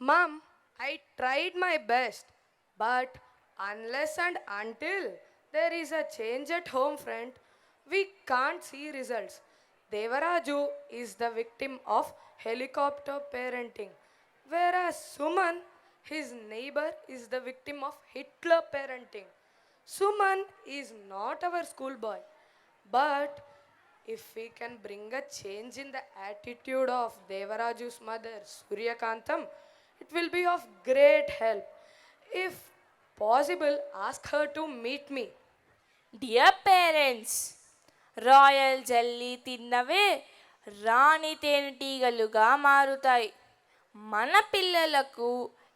Mom, I tried my best, but unless and until there is a change at home front, we can't see results. Devaraju is the victim of helicopter parenting, whereas Suman, his neighbor, is the victim of Hitler parenting. Suman is not our schoolboy, but if we can bring a change in the attitude of Devaraju's mother, Suryakantam, it will be of great help. If possible, ask her to meet me. Dear parents, royal jelly తిన్నవే రాణి తేనెటీగలుగా మారుతాయి. మన పిల్లలకు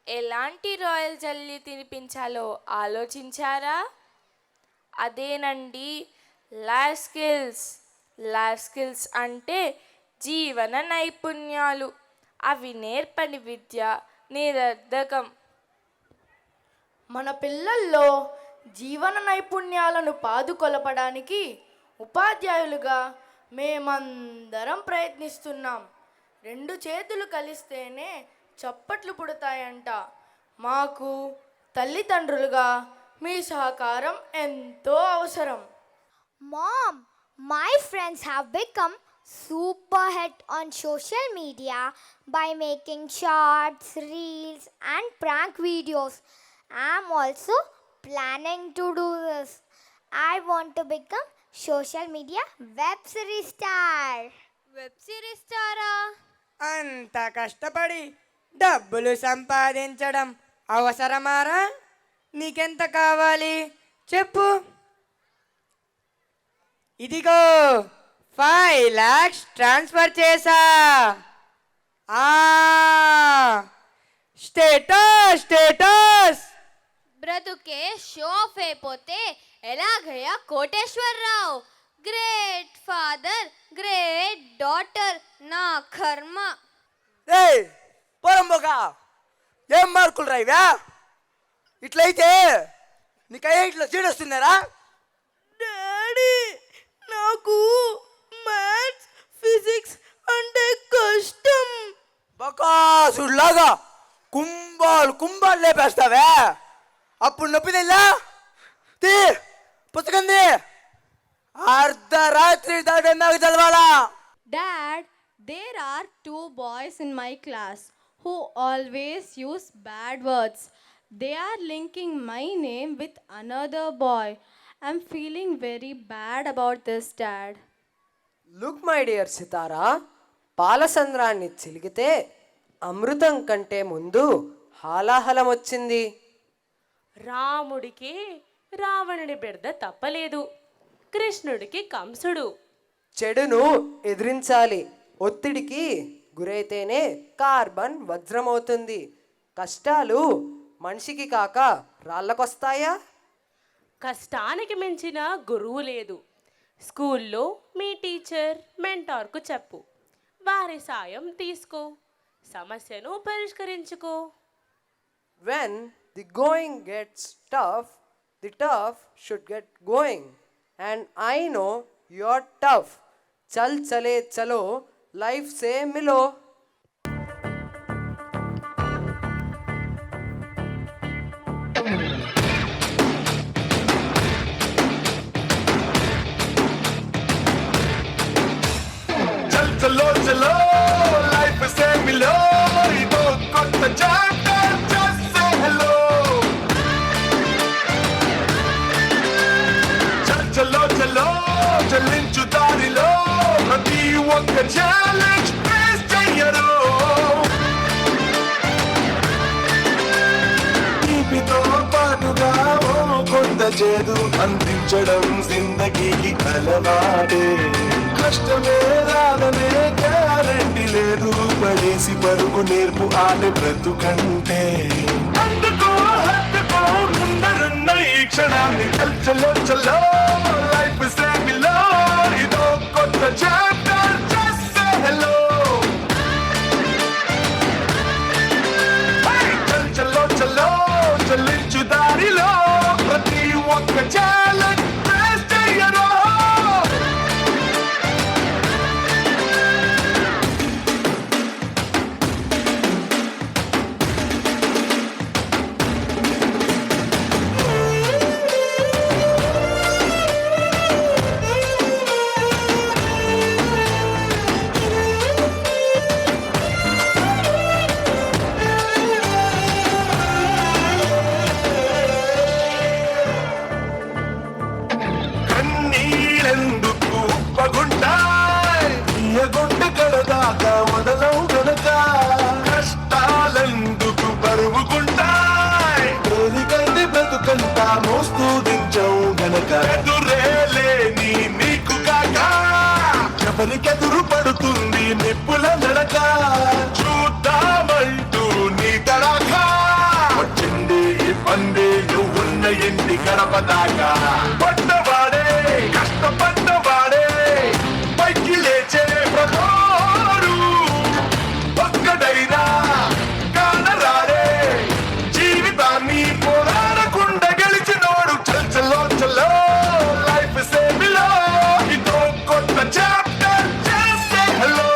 ఎలాంటి royal jelly తినిపించాలో ఆలోచించారా? అదేనండి life skills. Life skills అంటే జీవన నైపుణ్యాలు. అవి నేర్పని విద్య నిరర్ధకం. మన పిల్లల్లో జీవన నైపుణ్యాలను పాదుకొలపడానికి ఉపాధ్యాయులుగా మేమందరం ప్రయత్నిస్తున్నాం. రెండు చేతులు కలిస్తేనే చప్పట్లు పుడతాయంట. మాకు తల్లిదండ్రులుగా మీ సహకారం ఎంతో అవసరం. Mom, my friends have become super hit on social media by making shorts, reels, and prank videos. I'm also planning to do this. I want to become social media web series star. Web series స్టారా? అంత కష్టపడి డబ్బులు సంపాదించడం అవసరమారా? నీకెంత కావాలి చెప్పు. ఇదిగో 5 lakhs transfer చేసా. Status status. బ్రతుకే షో ఆఫ్ అయిపోతే ఎలాగయ్యా Koteswararao? Great father, great daughter, నా కర్మ. పొరంబోగా ఏం మార్కులు రాయివా? ఇట్లయితే నీకయ్యా ఇట్లా చీడొస్తున్నారా? డాడీ, నాకు మ్యాథ్స్ ఫిజిక్స్ అంటే కష్టం. బకాసులాగా కుంభాలు కుంభాలు లేపేస్తావే. అప్పుడు నొప్పి తెల్లా? తీ పుస్తకం తీ. అర్ధరాత్రి దాటే నాకు చదవాలా? Dad, there are 2 boys in my class who always use bad words. They are linking my name with another boy. I'm feeling very bad about this, Dad. Look my dear Sitara, పాలసంద్రాన్ని చిలికితే అమృతం కంటే ముందు హాలాహలం వచ్చింది. రాముడికి రావణుడి బిడ్డ తప్పలేదు, కృష్ణుడికి కంసుడు. చెడును ఎదిరించాలి. ఒత్తిడికి గురైతేనే కార్బన్ వజ్రమవుతుంది. కష్టాలు మనిషికి కాక రాళ్ళకొస్తాయా? కష్టానికి మించిన గురువు లేదు. స్కూల్లో మీ టీచర్ మెంటార్కు చెప్పు, వారి సాయం తీసుకో, సమస్యను పరిష్కరించుకో. When the going gets tough, the tough should get going. And I know you're tough. चल चले चलो लाइफ से मिलो. चल चलो चलो लाइफ से मिलो, इदो కొత్త చాప్టర్ జస్ట్ సే హలో. చల్ చలో చలో చలించు దారిలో, ప్రతి ఒక్క ఛాలెంజ్ ఫేస్ చెయ్యరు. తీపితో పాటుగా ఓ కొంత చేదు అందించడం జిందగీకి అలవాటే. కష్టమే రాదనే గ్యారంటీ లేదు, పడేసి పరుగు నేర్పు ఆడే బ్రతుకంటే. అందుకో హత్తుకో ముందరున్న ఈ క్షణాన్ని. చల్ చలో చలో లైఫ్ సే మిలో, ఇదో కొత్త చాప్టర్ జస్ట్ సే హలో. చల్ చలో చలో చలించు దారిలో, ప్రతి ఒక్క ఛాలెంజ్ ఫేస్ చెయ్యరు. గడప దాకా పడ్డవాడే కష్టపడ్డవాడే పైకి లేచే ప్రతోడు ఒక్కడైనా కానరాడే జీవితాన్ని పోరాడకుండా గెలిచినోడు చల్ చల్లో చల్లో లైఫ్ సేమిలో ఇదో కొత్త చాప్టర్ చేస్తే హలో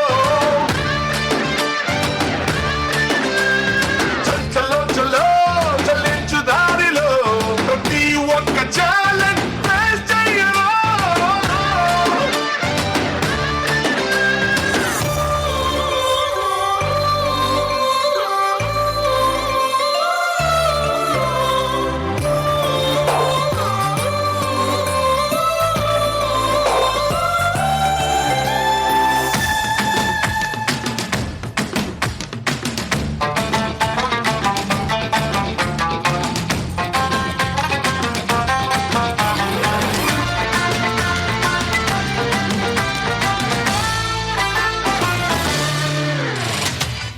చల్ చల్లో చల్లో చల్లించు దారిలో ప్రతి ఒక్క ఛాలెంజ్ ఫేస్ చెయ్యలో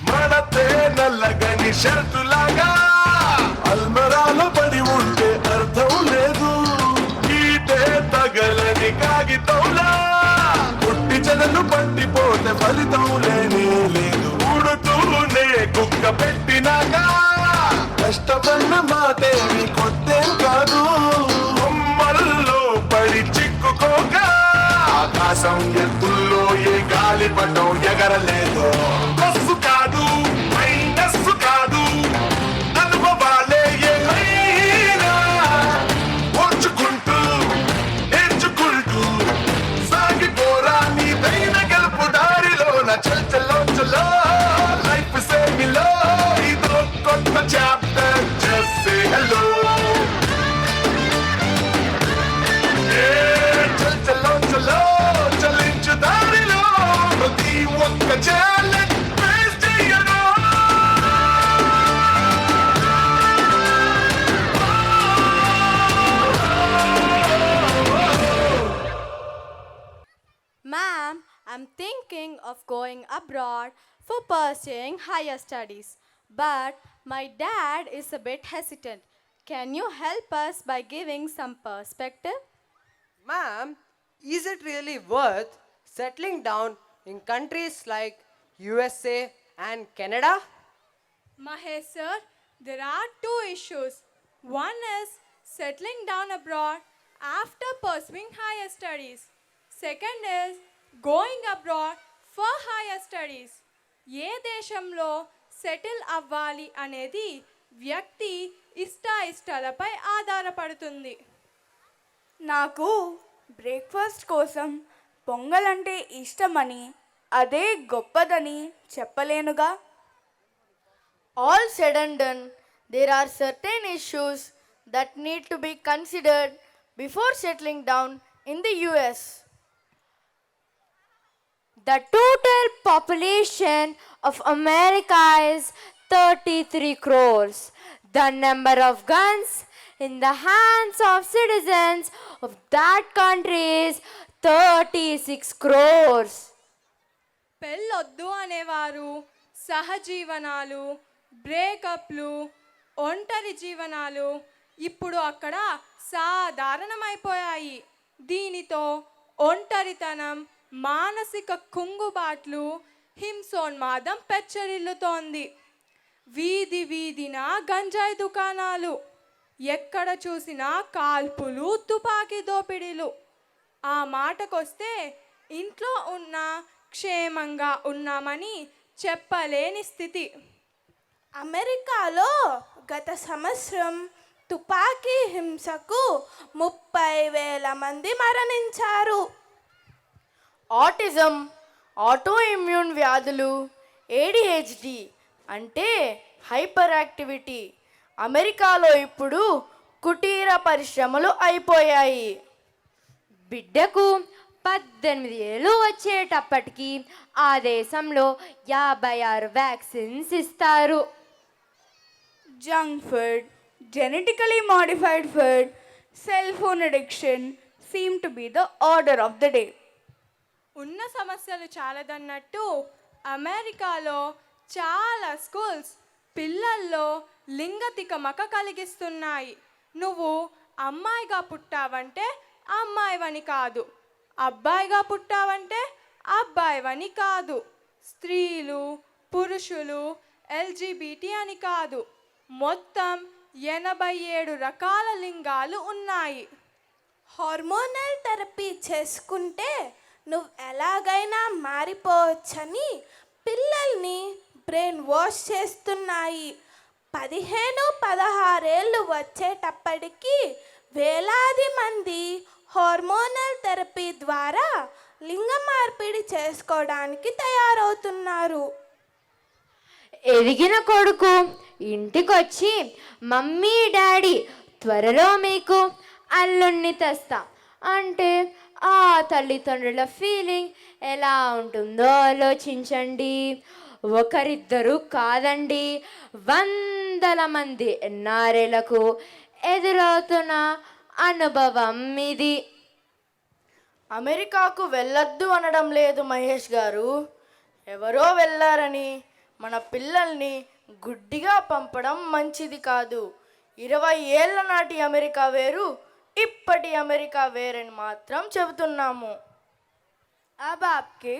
మనతే నల్లగని షర్టులాగా అల్మరాలో పడి ఉంటే అర్థం లేదు ఈటే తగలని కాగితంలా పుట్టి చెదలు పట్టిపోతే ఫలితం లేనే లేదు ఊడుతూనే కుక్క పెట్టినాగా కష్టపడిన మాటేమి కొత్తేం కాదు బొమ్మల్లో పడి చిక్కుకోక ఆకాశం ఎత్తుల్లో ఏ గాలిపటం ఎగరలేదు బస్సు కాదు మైనస్సు కాదు అనుభవాలే ఏమైనా ఓర్చుకుంటూ నేర్చుకుంటూ సాగిపోరా నీదైన గెలుపు దారిలోన చల్ చల్లో చల్లో లైఫ్ సేమిలో ఇదో కొత్త చాప్టర్ జస్ట్ సే హలో చల్ చల్లో చల్లో చలించు దారిలో ప్రతి ఒక్క ఛాలెంజ్ ఫేస్ చెయ్యను Ma'am, I'm thinking of going abroad for pursuing higher studies, but my dad is a bit hesitant. Can you help us by giving some perspective? Ma'am, is it really worth settling down in countries like USA and Canada? Mahesh sir, there are two issues. One is settling down abroad after pursuing higher studies. Second is going abroad for higher studies. ఏ దేశంలో settle అవ్వాలి అనేది వ్యక్తి ఇష్టాయిష్టాలపై ఆధారపడుతుంది. నాకు breakfast కోసం పొంగల్ అంటే ఇష్టమని అదే గొప్పదని చెప్పలేనుగా. All said and done, there are certain issues that need to be considered before settling down in the US. The total population of America is 33 crores. The number of guns in the hands of citizens of that country is 36 crores. పెళ్ళొద్దు అనేవారు, సహజీవనాలు, బ్రేకప్లు, ఒంటరి జీవనాలు ఇప్పుడు అక్కడ సాధారణమైపోయాయి. దీనితో ఒంటరితనం, మానసిక కుంగుబాట్లు, హింసోన్మాదం పెచ్చరిల్లుతోంది. వీధి వీధిన గంజాయి దుకాణాలు, ఎక్కడ చూసినా కాల్పులు, తుపాకీ దోపిడీలు. ఆ మాటకొస్తే ఇంట్లో ఉన్న క్షేమంగా ఉన్నామని చెప్పలేని స్థితి. అమెరికాలో గత సంవత్సరం తుపాకీ హింసకు 30,000 మంది మరణించారు. ఆటిజం, ఆటోఇమ్యూన్ వ్యాధులు, ఏడిహెచ్డి అంటే హైపర్ యాక్టివిటీ అమెరికాలో ఇప్పుడు కుటీర పరిశ్రమలు అయిపోయాయి. బిడ్డకు 18 ఏళ్ళు వచ్చేటప్పటికి ఆ దేశంలో 56 వ్యాక్సిన్స్ ఇస్తారు. Junk food, genetically modified food, cell phone addiction seem to be the order of the day. ఉన్న సమస్యలు చాలదన్నట్టు అమెరికాలో చాలా స్కూల్స్ పిల్లల్లో లింగతికమక కలిగిస్తున్నాయి. నువ్వు అమ్మాయిగా పుట్టావంటే అమ్మాయివని కాదు, అబ్బాయిగా పుట్టావంటే అబ్బాయివని కాదు, స్త్రీలు పురుషులు ఎల్జిబిటి అని కాదు, మొత్తం 87 రకాల లింగాలు ఉన్నాయి. హార్మోనల్ థెరపీ చేసుకుంటే నువ్వు ఎలాగైనా మారిపోవచ్చని పిల్లల్ని బ్రెయిన్ వాష్ చేస్తున్నాయి. 15-16 ఏళ్ళు వచ్చేటప్పటికి వేలాది మంది హార్మోనల్ థెరపీ ద్వారా లింగ మార్పిడి చేసుకోవడానికి తయారవుతున్నారు. ఎదిగిన కొడుకు ఇంటికొచ్చి మమ్మీ డాడీ త్వరలో మీకు అల్లుణ్ణి తెస్తా అంటే ఆ తల్లిదండ్రుల ఫీలింగ్ ఎలా ఉంటుందో ఆలోచించండి. ఒకరిద్దరు కాదండి, వందల మంది ఎన్ఆర్ఐలకు ఎదురవుతున్న అనుభవం ఇది. అమెరికాకు వెళ్ళొద్దు అనడం లేదు మహేష్ గారు. ఎవరో వెళ్ళారని మన పిల్లల్ని గుడ్డిగా పంపడం మంచిది కాదు. 20 ఏళ్ల నాటి అమెరికా వేరు, ఇప్పటి అమెరికా వేరని మాత్రం చెబుతున్నాము. अब आपके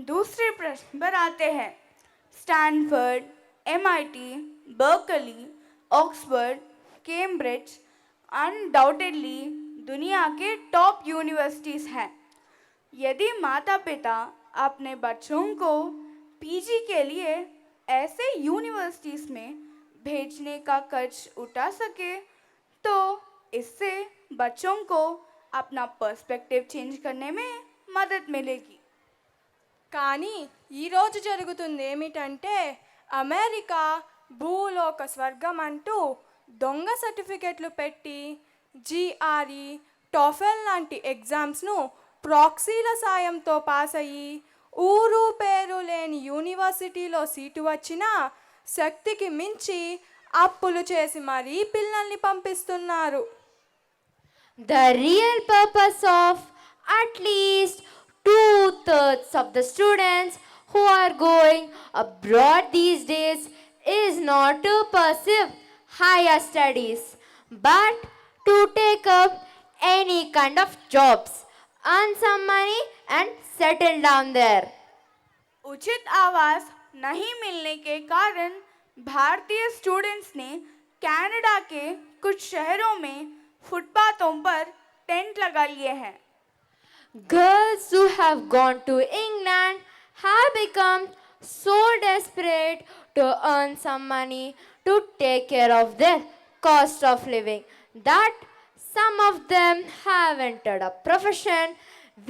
दूसरे प्रश्न पर आते हैं. Stanford, MIT, Berkeley, Oxford, Cambridge undoubtedly दुनिया के टॉप यूनिवर्सिटीज़ हैं. यदि माता पिता अपने बच्चों को पीजी के लिए ऐसे यूनिवर्सिटीज़ में भेजने का खर्च उठा सके तो इससे बच्चों को अपना पर्सपेक्टिव चेंज करने में मदद मिलेगी. కానీ ఈరోజు జరుగుతుంది ఏమిటంటే అమెరికా భూలోక స్వర్గం అంటూ దొంగ సర్టిఫికెట్లు పెట్టి జిఆర్ఈ టోఫెల్ లాంటి ఎగ్జామ్స్ను ప్రాక్సీల సాయంతో పాస్ అయ్యి ఊరు పేరు లేని యూనివర్సిటీలో సీటు వచ్చినా శక్తికి మించి అప్పులు చేసి మరీ పిల్లల్ని పంపిస్తున్నారు. The real purpose of at least 2/3 of the students who are going abroad these days is not to pursue higher studies but to take up any kind of jobs, earn some money and settle down there. उचित आवास नहीं मिलने के कारण भारतीय students ने Canada के कुछ शहरों में फुटपाथों पर टेंट लगा लिए हैं. Girls who have gone to England have become so desperate to earn some money to take care of their cost of living that some of them have entered a profession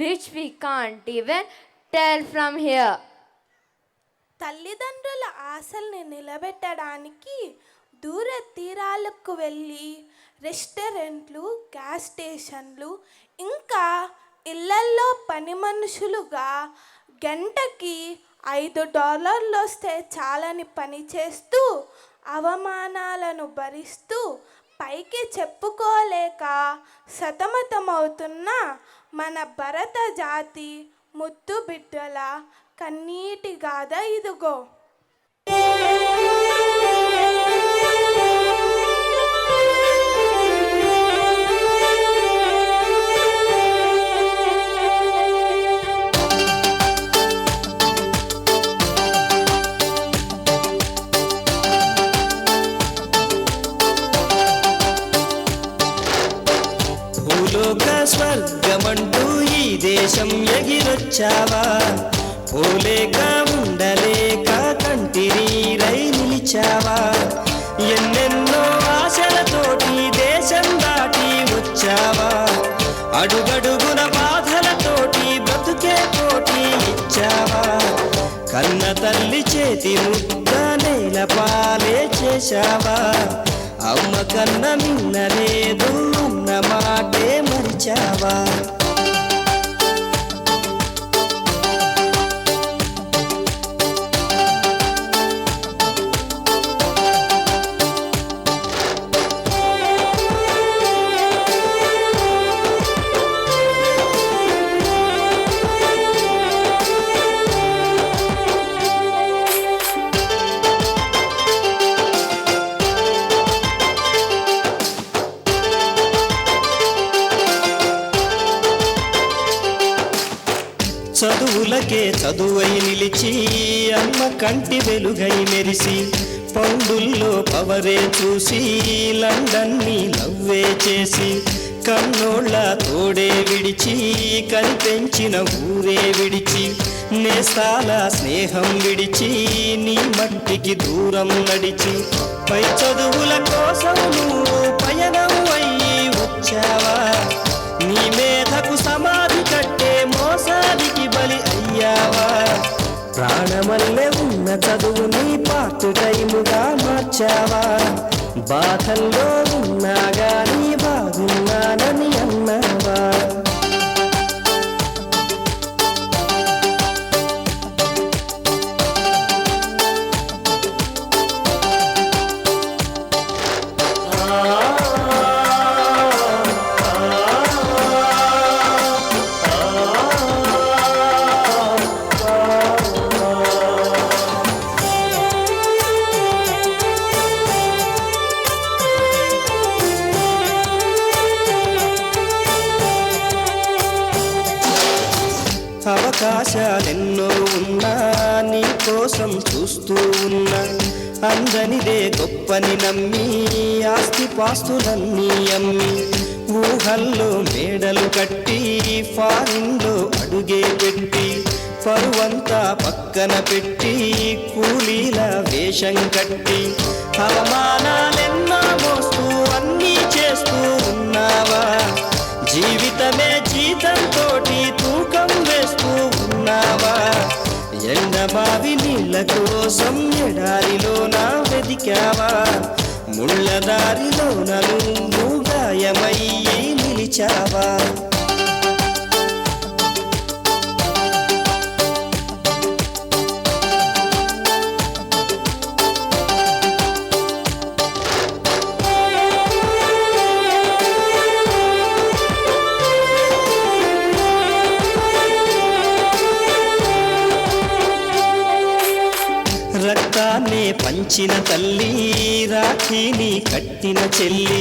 which we can't even tell from here. తల్లిదండ్రుల ఆశల్ని నిలబెట్టడానికి దూర తీరాలకు వెళ్ళి రెస్టారెంట్లు, gas స్టేషన్లు, ఇంకా ఇళ్లల్లో పని మనుషులుగా గంటకి $5 వస్తే చాలని పని చేస్తూ అవమానాలను భరిస్తూ పైకి చెప్పుకోలేక సతమతమవుతున్న మన భరత జాతి ముద్దు బిడ్డల కన్నీటి గాథ ఇదిగో. భూలోక స్వర్గమంటూ ఈ దేశం ఎగిరొచ్చావా, పోలేక ఉండలేక కంటినీరై నిలిచావా, ఎన్నెన్నో ఆశలతోటి దేశం దాటి వచ్చావా, అడుగడుగున బాధలతోటి బ్రతుకే పోటీ ఇచ్చావా, కన్న తల్లి చేతి ముద్ద నేల పాలే చేశావా, అమ్మ కన్న మిన్నలేదు అన్న మాటే మరిచావా. చదువులకే చదువై నిలిచి అమ్మ కంటి వెలుగై మెరిసి పౌండుల్లో పవరే చూసి లండన్ని లవ్వే చేసి కన్నోళ్ళ తోడే విడిచి కనిపెంచిన ఊరే విడిచి నేస్తాల స్నేహం విడిచి నీ మట్టికి దూరం నడిచి పై చదువుల కోసం నువ్వు పయనం అయ్యి వచ్చావా నీ మేధకు సమాధి కట్టే మోసానికి బలి అయ్యావా ప్రాణమల్లే ఉన్న చదువుని పార్ట్ టైముగా మార్చావా బాధల్లో ఉన్నా గాని బాగున్నానని అన్నావా అవకాశాలెన్నో ఉన్నా నీ కోసం చూస్తూ ఉన్నా అందనిదే గొప్పని నమ్మి ఆస్తిపాస్తులన్నీ అమ్మి ఊహల్లో మేడలు కట్టి ఫారిన్లో అడుగే పెట్టి పరువంతా పక్కన పెట్టి కూలీల వేషం కట్టి అవమానాలెన్నో మోస్తూ అన్నీ చేస్తూ ఉన్నావా జీవితమే జీతంతోటి తూకం వేస్తూ ఉన్నావా ఎండబావి నీళ్ళ కోసం ఎడారిలోన వెదికావా ముళ్ళదారిలోన నువ్వు గాయమయ్యి నిలిచావా రక్తాన్నే పంచిన తల్లి రాఖీని కట్టిన చెల్లి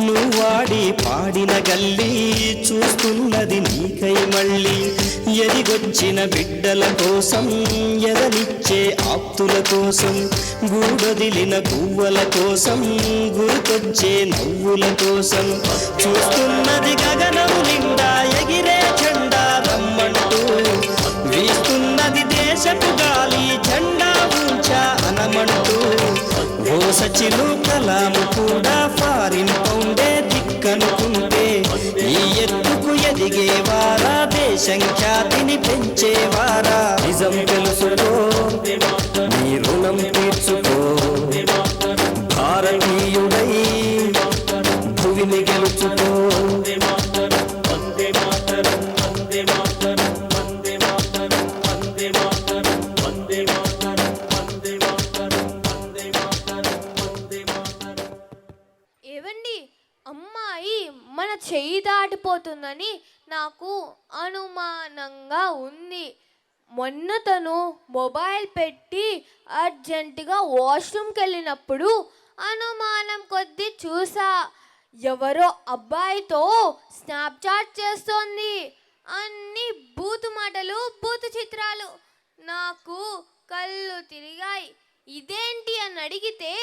నువ్వాడి పాడిన గల్లి చూస్తున్నది నీకై మళ్ళీ ఎదిగొచ్చిన బిడ్డల కోసం ఎదనిచ్చే ఆప్తుల కోసం గూడొదిలిన గువ్వల కోసం గుర్తొచ్చే నవ్వుల కోసం చూస్తున్నది గగనం నిండా ఎగిరే జెండా రమ్మంటూ వీస్తున్నది దేశపు గాలి జెండా ఊంచా అనమంటూ ఓ సచిలు కలాము కూడా ఫారిన్ పౌండే దిక్కనుకుంటే ఈ ఎత్తుకు ఎదిగేవారా దేశం ఖ్యాతిని పెంచేవారా నిజం తెలుసుకో నీ రుణం తీర్చుకో భారతీయుడై భువిని గెలుచుకో ఏవండి అమ్మాయి మన చెయ్యి దాటిపోతుందని నాకు అనుమానంగా ఉంది. మొన్న తను మొబైల్ పెట్టి అర్జెంటుగా వాష్రూమ్కి వెళ్ళినప్పుడు అనుమానం కొద్దీ చూసా. ఎవరో అబ్బాయితో స్నాప్చాట్ చేస్తోంది. అన్ని బూతు మాటలు, బూతు చిత్రాలు. నాకు కళ్ళు తిరిగాయి. ఇదేంటి అని అడిగితే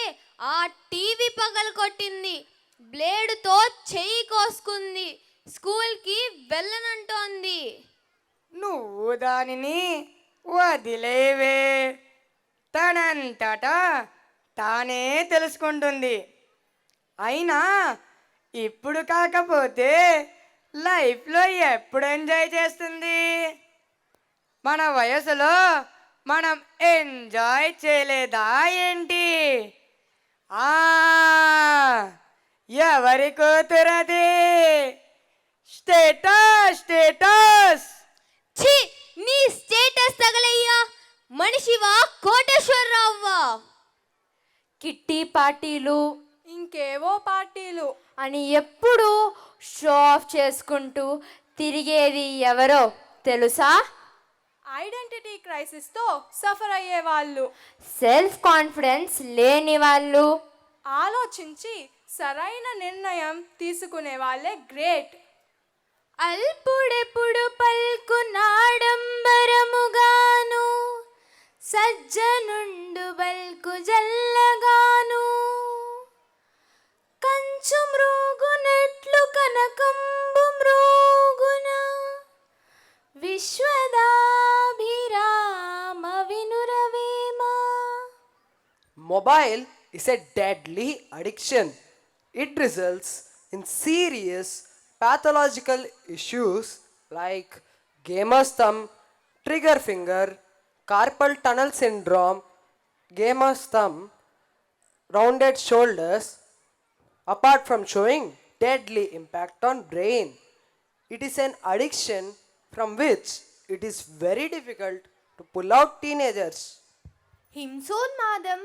ఆ టీవీ పగలు కొట్టింది, బ్లేడుతో చెయ్యి కోసుకుంది, స్కూల్కి వెళ్ళనంటోంది. నువ్వు దానిని వదిలేవే, తనంతటా తానే తెలుసుకుంటుంది. అయినా ఇప్పుడు కాకపోతే లైఫ్లో ఎప్పుడు ఎంజాయ్ చేస్తుంది? మన వయసులో మనం ఎంజాయ్ చేయలేదా ఏంటి? ఎవరి కూతురది? Status status. ఛీ, నీ స్టేటస్ తగలయ్యా. మనిషివా కోటేశ్వరరావువా? కిట్టి పార్టీలు ఇంకేవో పార్టీలు అని ఎప్పుడు షో ఆఫ్ చేసుకుంటూ తిరిగేది ఎవరో తెలుసా? ఐడెంటిటీ క్రైసిస్తో సఫర్ అయ్యే వాళ్ళు, సెల్ఫ్ కాన్ఫిడెన్స్ లేని వాళ్ళు, ఆలోచించి సరైన నిర్ణయం తీసుకునే వాళ్ళే గ్రేట్. అల్పుడెప్పుడు పల్కునాడంబరముగాను సజ్జనుండు బల్కు జల్లగాను కంచు మ్రోగునట్లు కనకంబు మ్రోగున విశ్వదాభిరామ వినురవేమ. Mobile is a deadly addiction. It results in serious pathological issues like gamer's thumb, trigger finger, carpal tunnel syndrome, gamer's thumb, rounded shoulders. Apart from showing deadly impact on brain, it is an addiction from which it is very difficult to pull out teenagers. హింసోన్మాదం,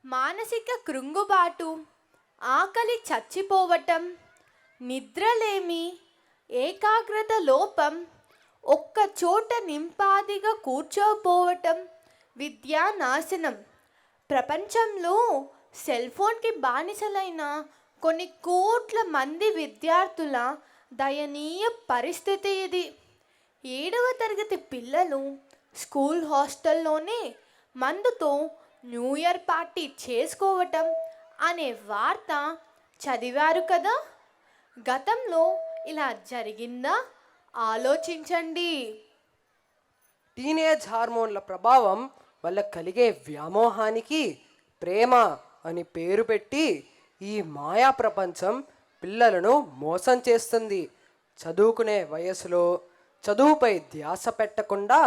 మానసిక కృంగుబాటు, ఆకలి చచ్చిపోవటం, నిద్రలేమి, ఏకాగ్రత లోపం, ఒక్క చోట నింపాదిగా కూర్చోపోవటం, విద్యా నాశనం. ప్రపంచంలో సెల్ ఫోన్కి బానిసలైన కొన్ని కోట్ల మంది విద్యార్థుల దయనీయ పరిస్థితి ఇది. 7వ తరగతి పిల్లలు స్కూల్ హాస్టల్లోనే మందుతో న్యూ ఇయర్ పార్టీ చేసుకోవటం అనే వార్త చదివారు కదా. గతంలో ఇలా జరిగిందా? ఆలోచించండి. టీనేజ్ హార్మోన్ల ప్రభావం వల్ల కలిగే వ్యామోహానికి ప్రేమ అని పేరు పెట్టి ఈ మాయా ప్రపంచం పిల్లలను మోసం చేస్తుంది. చదువుకునే వయసులో చదువుపై ధ్యాస పెట్టకుండా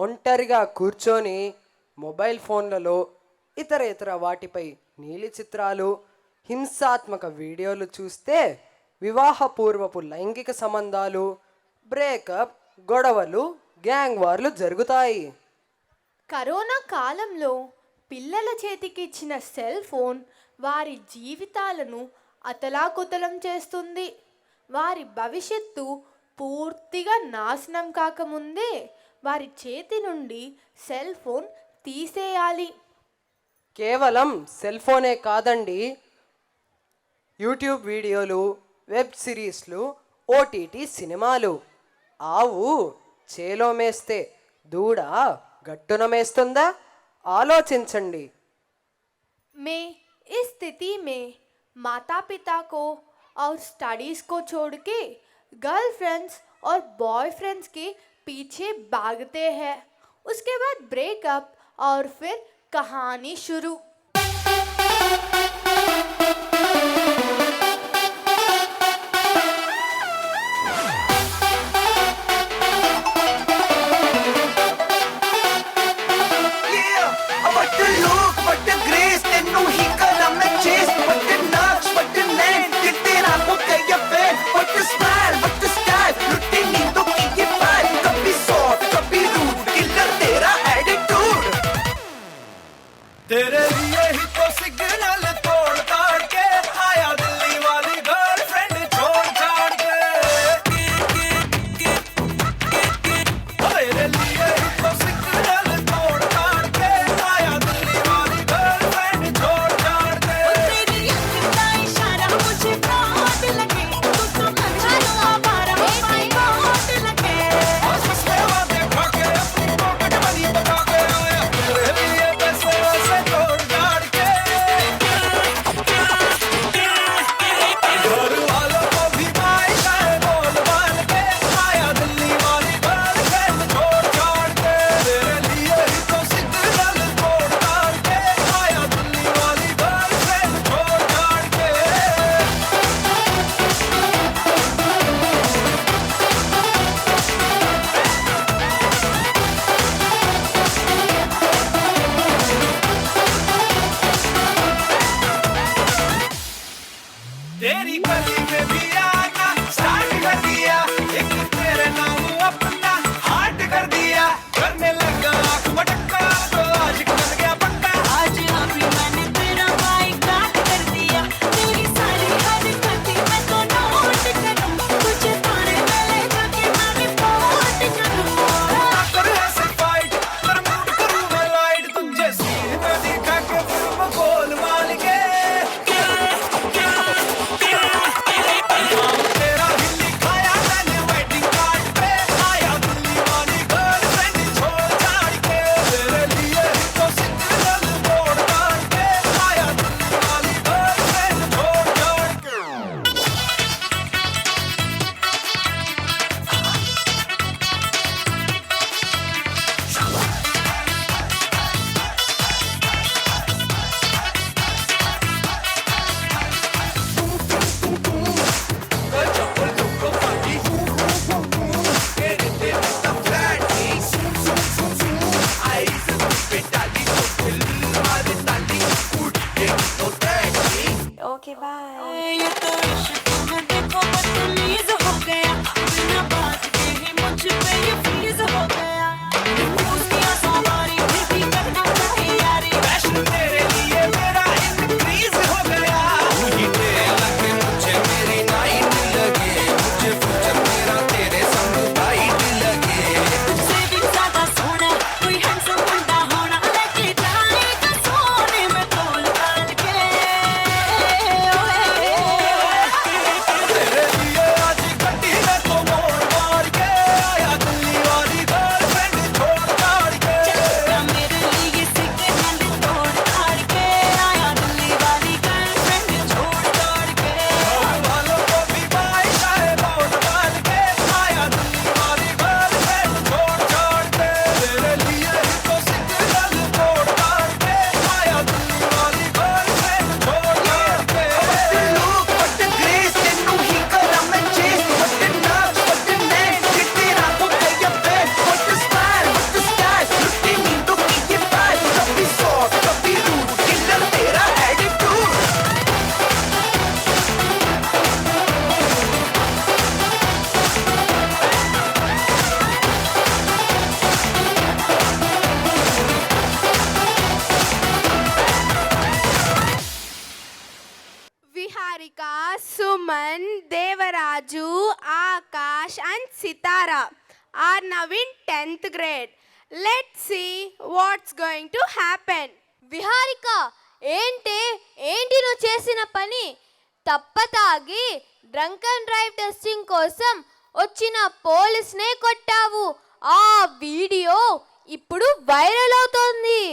ఒంటరిగా కూర్చొని మొబైల్ ఫోన్లలో ఇతర వాటిపై నీలి చిత్రాలు, హింసాత్మక వీడియోలు చూస్తే వివాహపూర్వపు లైంగిక సంబంధాలు, బ్రేకప్, గొడవలు, గ్యాంగ్ వార్లు జరుగుతాయి. కరోనా కాలంలో పిల్లల చేతికి ఇచ్చిన సెల్ ఫోన్ వారి జీవితాలను అతలాకుతలం చేస్తుంది. వారి భవిష్యత్తు పూర్తిగా నాశనం కాకముందే వారి చేతి నుండి సెల్ ఫోన్ తీసేయాలి. కేవలం సెల్ ఫోనే కాదండి, యూట్యూబ్ వీడియోలు, వెబ్ సిరీస్లు, ఓటీటీ సినిమాలు. ఆవు చేలో మేస్తే దూడ గట్టున మేస్తుందా? ఆలోచించండి. मैं इस स्थिति में माता पिता को और स्टडीज़ को छोड़ के गर्लफ्रेंड्स और बॉयफ्रेंड्स के पीछे भागते हैं. उसके बाद ब्रेकअप और फिर कहानी शुरू. तेरे लिए ही तो सिग्नल तोड़ ताड़ के आया दिल्ली वाली गर्लफ्रेंड छोड़ छाड़ के तेरे लिए ही तो सिग्नल तोड़ ताड़ के आया दिल्ली वाली गर्लफ्रेंड छोड़ छाड़ के तेरी अखियों का इशारा मुझे बहुत लगे तू तो मजानो आवारा माय बहुत लगे और सस्ते वादे खा के अपनी पॉकेट मनी बता के आया तेरे लिए पैसे से तोड़ ताड़ के घर वालों को भी मायका बोल बाल के आया दिल्ली वाली गर्लफ्रेंड छोड़ छाड़ के तेरे लिए ही तो सिग्नल तोड़ ताड़ के आया दिल्ली वाली गर्लफ्रेंड छोड़ छाड़ के तेरी गली में भी आना स्टार्ट कर दिया एक तेरे नाम अपना हार्ट कर दिया करने लगा आँख मटका तो आज बन गया पक्का आज अभी मैंने तेरा बाइकाट कर दिया तेरी सारी हरकतें मैं तो नोट करूँ कुछ तारे में ले जाके मैं रिपोर्ट करूँ कर ऐसे फाइट कर मूड करूँ मैं लाइट तुझे सीन में दिखा के फिल्म गोल माल के ओके बाय। ये तो इश्क में देखो बदतमीज हो गया, बिना बात के ही मुझ पे ये फ्रीज हो गया। उसकी सवारी भी करना चाहिए यारी, फैशन तेरे लिए मेरा इंक्रीज हो गया। मुझे तेरे लगे मुझे मेरी नाइट लगे, मुझे फ्यूचर मेरा तेरे संग बाइट लगे। तुझसे भी ज्यादा सोना कोई हैंडसम बंदा होना, लेके जाएगा सोने में तोल ताल के। तेरे लिए आज गड्डी में तो मोड़ मार के आया, दिल्ली वाली गर्लफ्रेंड छोड़ छाड़ के। मेरे लिए सेकंड हैंड तोड़ ताड़ के आया, दिल्ली वाली गर्लफ्रेंड छोड़ छाड़ के। वालों को भी बाय शाये बोल मार के आया, दिल्ली वाली गर्लफ्रेंड छोड़ छाड़ के। तेरे लिए ही तो सिग्नल तोड़ ताड़ के आया, दिल्ली वाली गर्लफ्रेंड छोड़ छाड़ के। Look what the grace, तेनू ही करा मैं chase, what the nerves, what the name, कितनी रातों पे ये bed, what the style, what the style, लुट्टी नींदों की ये vibe, कभी soft, कभी rude, killer तेरा attitude। Viharika, Suman, Devaraju, Akash and Sitara are now in 10th grade. Let's see what's going to happen. Viharika, ఏంటి నువ్వు చేసిన పని? తప్పతాగి డ్రంక్ అండ్ డ్రైవ్ టెస్టింగ్ కోసం వచ్చిన పోలీస్నే కొట్టావు. ఆ వీడియో ఇప్పుడు వైరల్ అవుతోంది.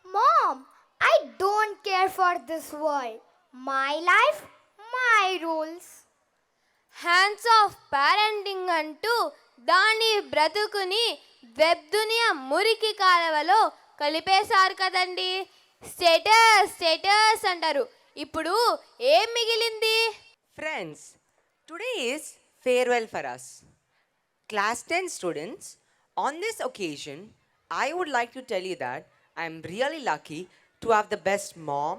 Mom, I don't care for this world. My life, my rules. Hands of parenting అంటూ దాని బ్రతుకుని వెబ్ దునియా మురికి కాలవలో కలిపేశారు కదండి. స్టేటస్ అంటారు. ఇప్పుడు ఏం మిగిలింది? Friends, today is farewell for us. Class 10 students, on this occasion, I would like to tell you that I'm really lucky to have the best mom,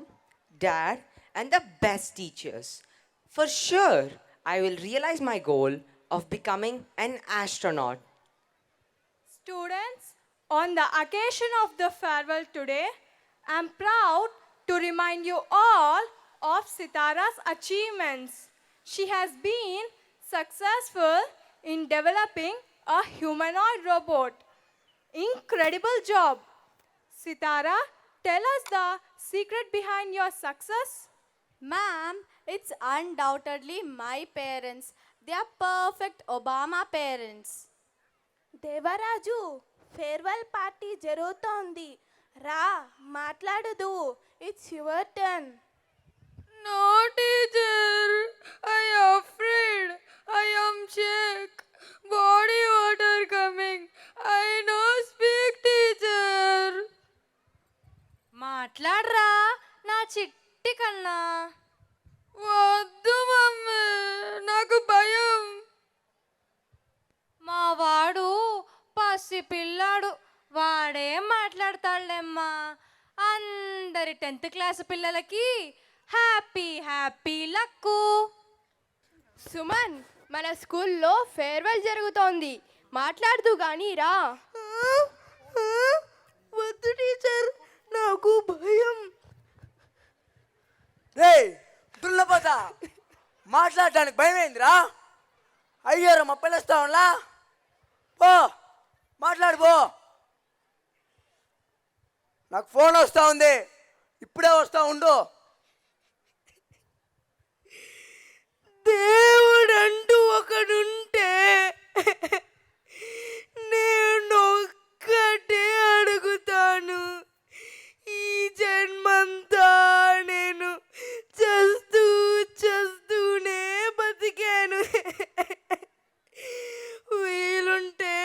dad, and the best teachers. For sure, I will realize my goal of becoming an astronaut. Students, on the occasion of the farewell today, I am proud to remind you all of Sitara's achievements. She has been successful in developing a humanoid robot. Incredible job. Sitara, tell us the secret behind your success. Ma'am, it's undoubtedly my parents. They are perfect Obama parents. Devaraju, farewell party జరుగుతోంది, రా మాట్లాడదు. It's your turn. No, teacher. I am afraid. I am sick. Body water coming. I no speak, teacher. మాట్లాడరా నా చిట్టి కన్నా. వద్దు mummy, నాకు భయం. మా వాడు పసి పిల్లాడు, వాడేం మాట్లాడతాడులేమ్మా. అందరి 10th క్లాస్ పిల్లలకి హ్యాపీ హ్యాపీ లక్కు. సుమన్, మన స్కూల్లో ఫేర్వెల్ జరుగుతోంది, మాట్లాడుతూ కానీ రా. వద్దు టీచర్, నాకు భయం. రే దుల్లపోతా, మాట్లాడటానికి భయమేందిరా? అయ్యారు మా పిలుస్తా ఉన్నా, పో మాట్లాడు పో. నాకు ఫోన్ వస్తూ ఉంది, ఇప్పుడే వస్తూ ఉండు. దేవుడంటూ ఒకడుంటే నేను ఒక్కటే అడుగుతాను, ఈ జన్మంతా నేను చస్తూనే బతికాను. వీలుంటే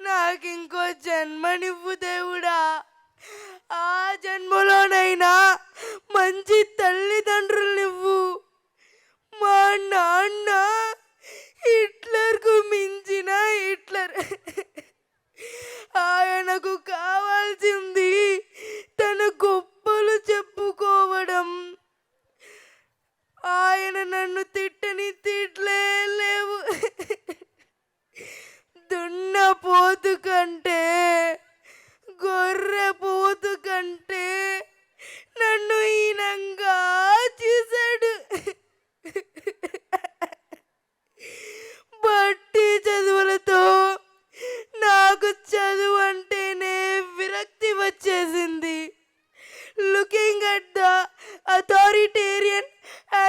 నాకింకో జన్మనివ్వు దేవుడా. ఆ జన్మలోనైనా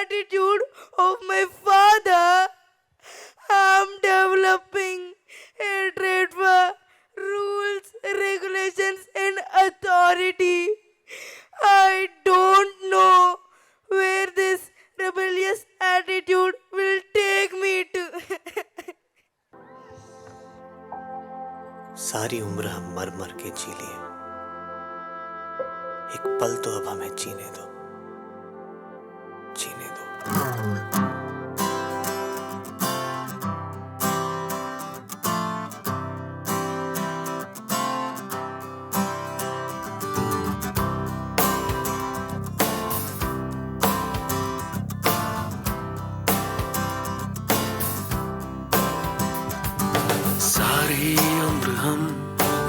attitude of my father, I'm developing hatred for rules, regulations, and authority. I don't know where this rebellious attitude will take me to. सारी उम्र हम मर मर के जी लिए, एक पल तो अब हमें जीने दो, जीने दो। सारी उम्र हम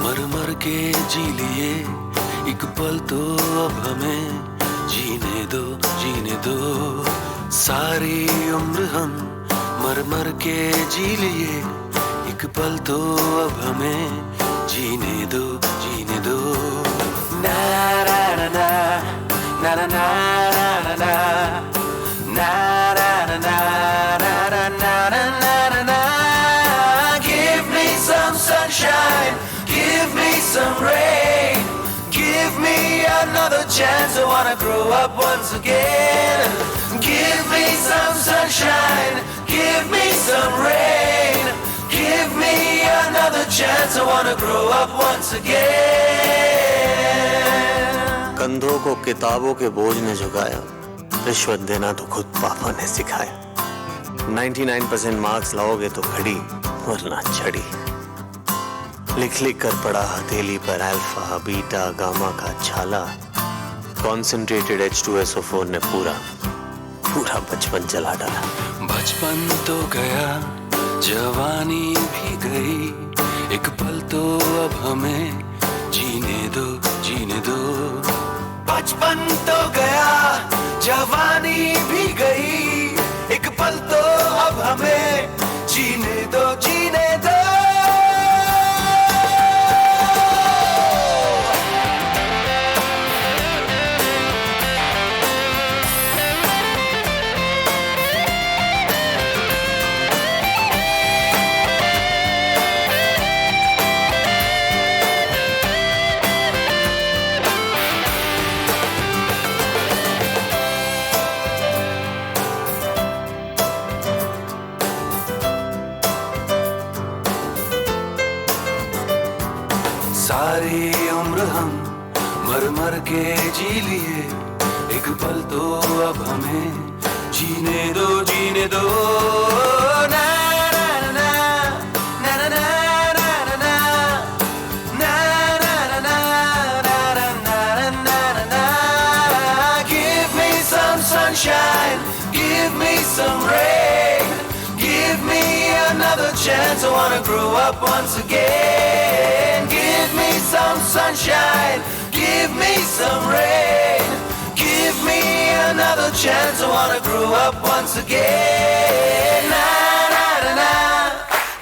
मर मर के जी लिए, एक पल तो अब हमें जीने दो, जीने दो। सारी उम्र हम मर मर के जी लिए, एक पल तो अब हमें जीने दो, जीने दो। ना ना ना ना ना ना ना ना ना ना ना ना ना ना ना ना। Give me some sunshine, give me some rain, give me another chance. I wanna grow up once again. Give me some sunshine, give me some rain, give me another chance. I wanna grow up once again. कंधों को किताबों के बोझ ने झुकाया, रिश्वत देना तो खुद पापा ने सिखाया। 99% मार्क्स लाओगे तो घड़ी वरना छड़ी, लिख लिख कर पढ़ा हथेली पर अल्फा बीटा गामा का छाला। कॉन्सेंट्रेटेड H2SO4 ने पूरा पूरा बचपन जला डाला। बचपन तो गया, जवानी भी गई, एक पल तो अब हमें जीने दो, जीने दो। बचपन तो गया, जवानी भी गई, एक पल तो अब हमें जीने दो, जीने दो। सारी उम्र हम मर मर के जी लिए, एक पल तो अब हमें जीने दो, जीने दो। ना ना ना ना ना ना ना ना ना ना ना ना ना। Give me some sunshine, give me some rain, give me another chance. I wanna grow up once again. Give me some sunshine, give me some rain, give me another chance. I wanna grow up once again. Na na na na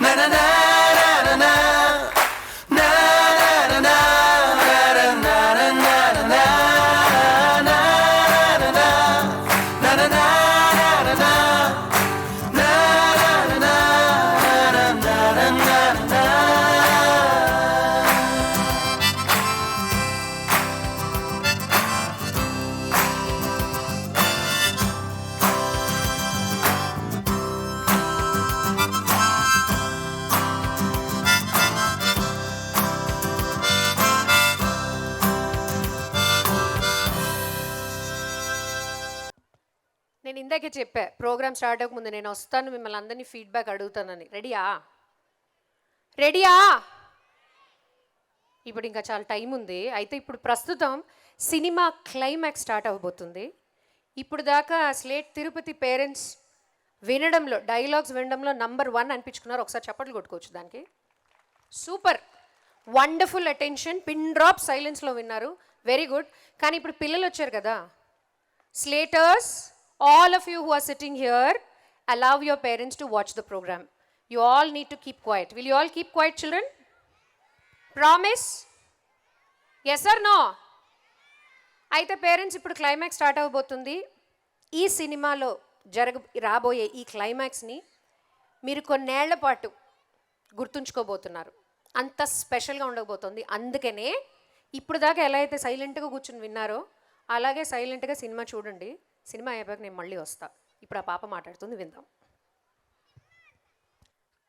na na na na na na na na నేను ఇందాకే చెప్పా programme start అవ్వకముందు నేను వస్తాను మిమ్మల్ని అందరినీ feedback అడుగుతానని. రెడీయా? రెడీయా? ఇప్పుడు ఇంకా చాలా టైం ఉంది. అయితే ఇప్పుడు ప్రస్తుతం సినిమా క్లైమాక్స్ స్టార్ట్ అవ్వబోతుంది. ఇప్పుడు దాకా స్లేట్ తిరుపతి పేరెంట్స్ వినడంలో డైలాగ్స్ వినడంలో నంబర్ 1 అనిపించుకున్నారు. ఒకసారి చప్పట్లు కొట్టుకోవచ్చు దానికి. Super, wonderful attention, pin drop సైలెన్స్లో విన్నారు. Very good. కానీ ఇప్పుడు పిల్లలు వచ్చారు కదా, slaters, all of you who are sitting here, allow your parents to watch the program. You all need to keep quiet. Will you all keep quiet, children? Promise? Yes or no? అయితే parents ఇప్పుడు climax start అవ్వబోతుంది. ఈ సినిమాలో రాబోయే ఈ క్లైమాక్స్ని మీరు కొన్నేళ్ల పాటు గుర్తుంచుకోబోతున్నారు. అంత స్పెషల్గా ఉండబోతుంది. అందుకనే ఇప్పుడు దాకా ఎలా అయితే సైలెంట్గా కూర్చుని విన్నారో అలాగే సైలెంట్గా సినిమా చూడండి. సినిమా అయ్యాక నేను మళ్ళీ వస్తా. ఇప్పుడు ఆ పాప మాట్లాడుతుంది, విందాం.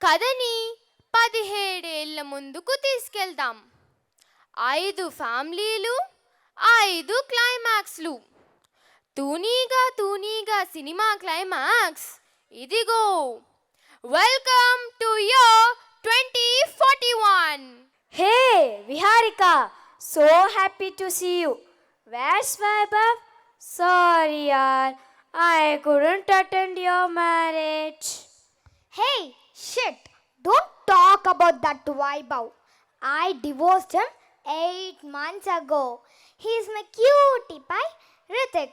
కథని 17 ఏళ్ల ముందుకు తీసుకెళ్తాం. 5 ఫ్యామిలీలు, 5 క్లైమాక్స్లు. తూనీగా సినిమా క్లైమాక్స్ ఇదిగో. Welcome to your 2041. Hey, Viharika, so happy to see you. Where's Vaibhav? Sorry, yaar, I couldn't attend your marriage. Hey, shit, don't talk about that Vaibhav. I divorced him 8 months ago. He's my cutie pie, Ritik.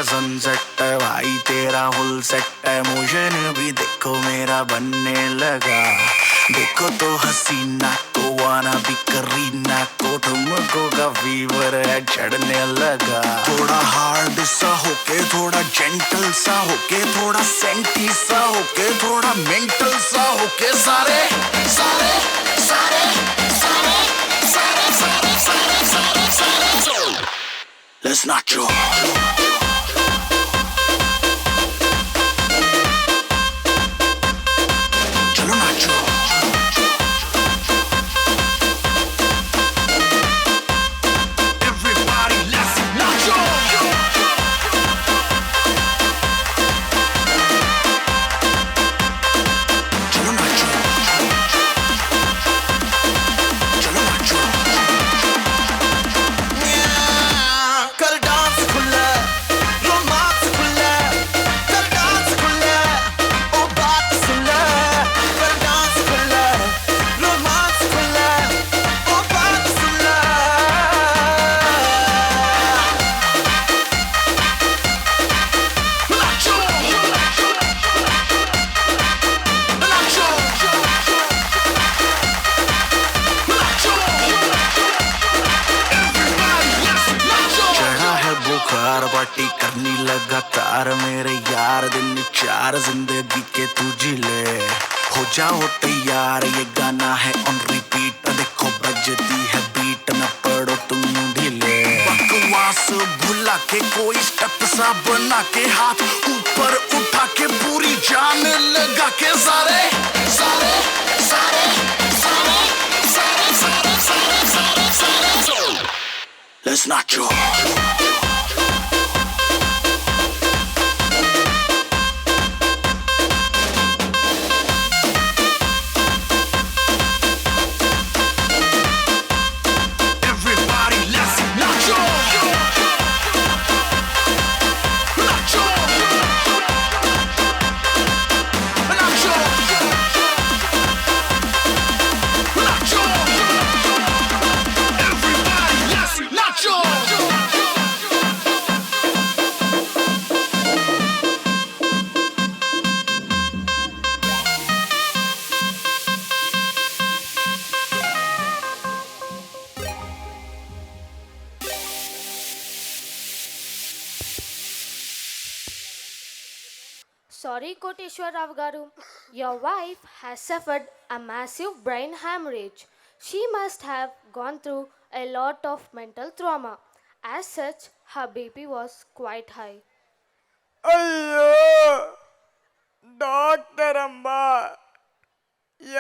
Sunset है भाई तेरा full set है motion भी देखो मेरा बनने लगा देखो तो हसीना को आना भी करीना को तुमको का फीवर है चढ़ने लगा थोड़ा हार्ड सा होके थोड़ा जेंटल सा होके थोड़ा सेंटी सा होके थोड़ा मेंटल सा होके सारे सारे सारे सारे सारे सारे सारे सारे सारे Let's not joke. पार्टी करनी लगातार मेरे यार दिन 4 जिंदगी के तुझी ले हो जाओ तैयार ये गाना है ऑन रिपीट देखो बजती है बीट न पड़ो तुम ढीले बकवास भुला के कोई स्टेप सा बना के हाथ ऊपर उठा के पूरी जान लगा के सारे सारे सारे सारे सारे सारे सारे सारे सारे Let's not joke. Sorry, Koteshwar Rao Garu. Your wife has suffered a massive brain hemorrhage. She must have gone through a lot of mental trauma. As such, her BP was quite high. అయ్యో doctor అమ్మా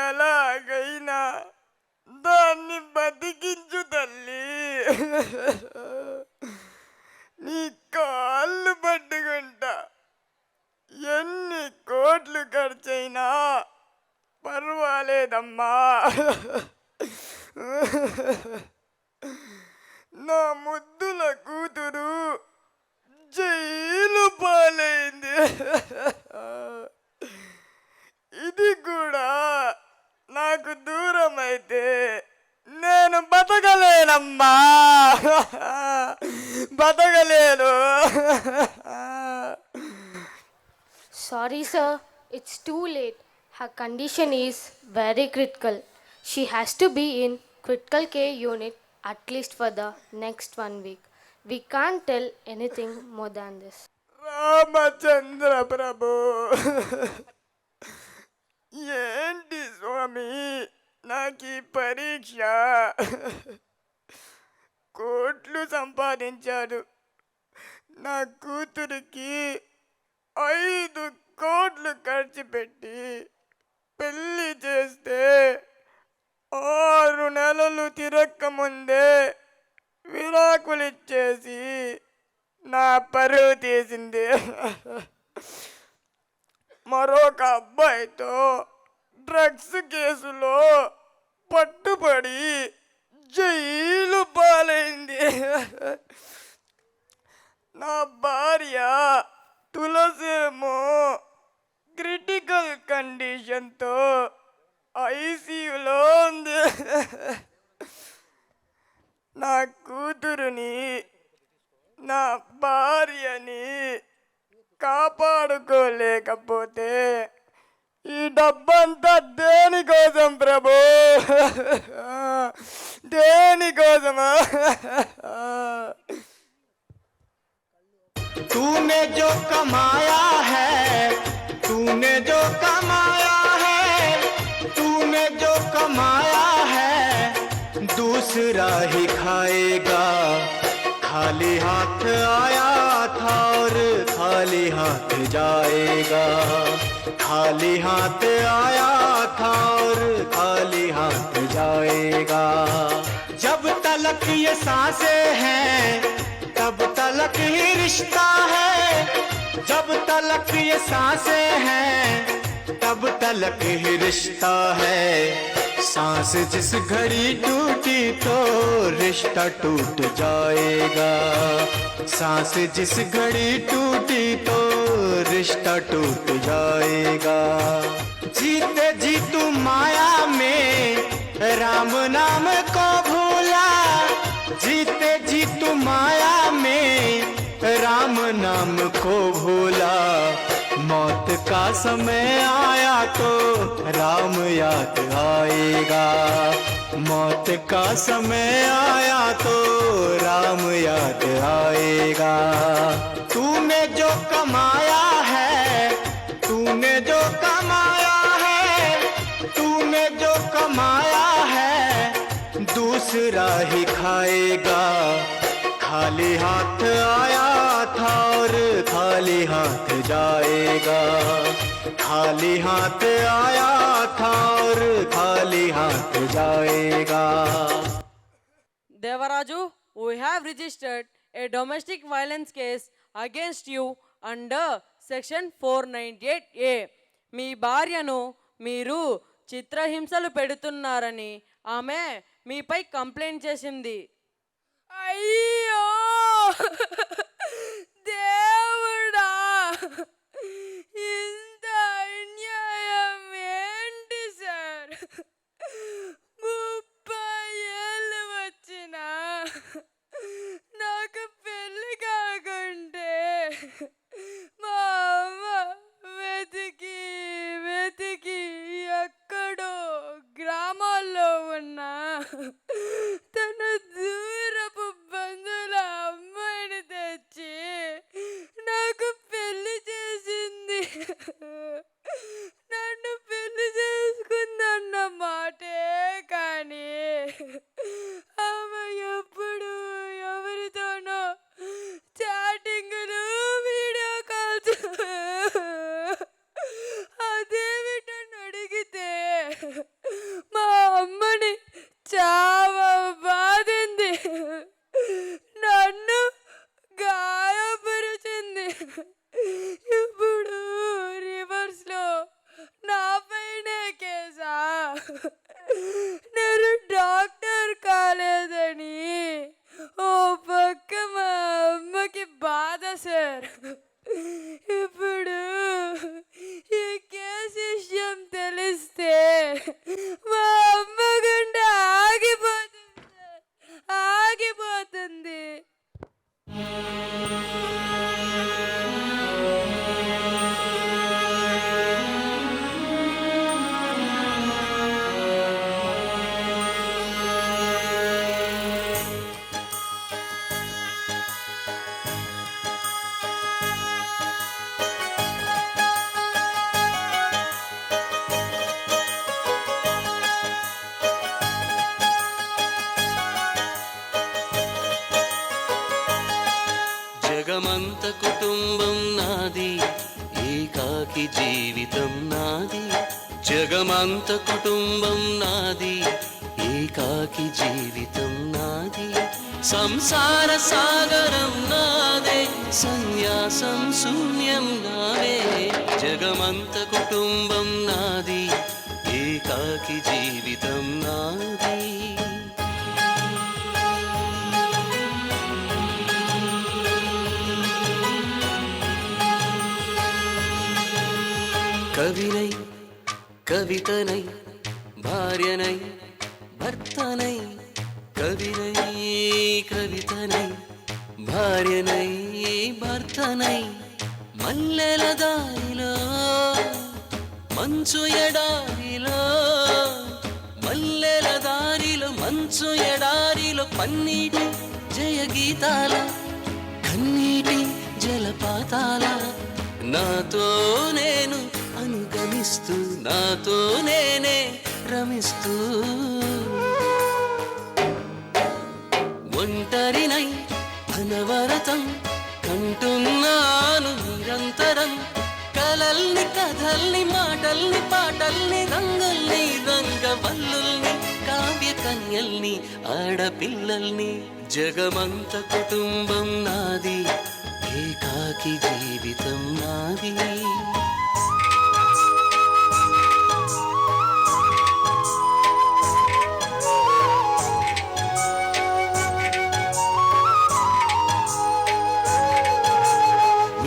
ఎలాగైనా దాన్ని బతికించు తల్లి నీ కాళ్ళు పట్టుకుంటా లేదమ్మా. నా ముద్దుల కూతురు జైలు పాలైంది. ఇది కూడా నాకు దూరం అయితే నేను బతకలేనమ్మా, బతకలేను. Sorry, sir. It's too late. Her condition is very critical. She has to be in critical care unit at least for the next 1 week. We can't tell anything more than this. Ramachandra ప్రభు, ఏంటి స్వామి నాకు ఈ పరీక్ష? కోట్లు సంపాదించాడు. నా కూతురికి 5 కోట్లు ఖర్చు పెట్టి పెళ్ళి చేస్తే 6 నెలలు తిరక్క ముందే విడాకులు ఇచ్చేసి నా పరువు తీసింది. మరొక అబ్బాయితో డ్రగ్స్ కేసులో పట్టుబడి జైలు పాలైంది. నా భార్య తులసేమో క్రిటికల్ కండిషన్తో ఐసీయూలో ఉంది. నా కూతురుని నా భార్యని కాపాడుకోలేకపోతే ఈ డబ్బంతా దేనికోసం ప్రభు? దేనికోసమా? तूने जो कमाया है, तूने जो कमाया है, तूने जो कमाया है, दूसरा ही खाएगा. खाली हाथ आया था और खाली हाथ जाएगा. खाली हाथ आया था और खाली हाथ जाएगा. जब तलक ये सांसें हैं तब तलक ही रिश्ता है. जब तलक ये सांसें हैं तब तलक ही रिश्ता है. सांस जिस घड़ी टूटी तो रिश्ता टूट जाएगा. सांस जिस घड़ी टूटी तो रिश्ता टूट जाएगा. जीते जी तू माया में राम नाम को भूला. जीते जी तू माया में राम नाम को भूला. मौत का समय आया तो राम याद आएगा. मौत का समय आया तो राम याद आएगा. तूने जो कमाया है, तूने जो कमाया है, तूने जो कमाया है, दूसरा ही खाएगा. खाली हाथ आया था और खाली हाथ जाएगा. खाली हाथ आया था और खाली हाथ जाएगा. Devaraju, we have registered a domestic violence case against you under section 498A. మీ భార్యను మీరు చిత్రహింసలు పెడుతున్నారని ఆమె మీపై కంప్లైంట్ చేసింది. అయ్యో దేవుడా, ఇంత అన్యాయం ఏంటి సార్? 30 ఏళ్ళు వచ్చినా నాకు పెళ్ళి కాకుంటే మా అమ్మ వెతికి వెతికి ఎక్కడో గ్రామాల్లో ఉన్నా తన దూరపు బంధువుల అమ్మాయిని తెచ్చి ఏకాకి జీవితం నాది జగమంత కుటుంబం నాది ఏకాకి జీవితం నాది సంసార సాగరం నాదే సన్యాసం శూన్యం నావే జగమంత కుటుంబం నాది ఏకాకి జీవితం నాది కవినై కవితనై భార్యనై భర్తనై కవినై కవితనై భార్యనై భర్తనై మల్లెల దారిలో మంచు ఎడారిలో మల్లెల దారిలో మంచు ఎడారిలో పన్నీటి జయ గీతాల కన్నీటి జలపాతాల నాతో నేను అనుగమిస్తూ నాతో నేనే రమిస్తూ ఒంటరినై అనవరతం కంటున్నాను నిరంతరం కలల్ని కథల్ని మాటల్ని పాటల్ని రంగుల్ని రంగవల్లుల్ని కావ్య కన్యల్ని ఆడపిల్లల్ని జగమంత కుటుంబం నాది ఏకాకి జీవితం నాది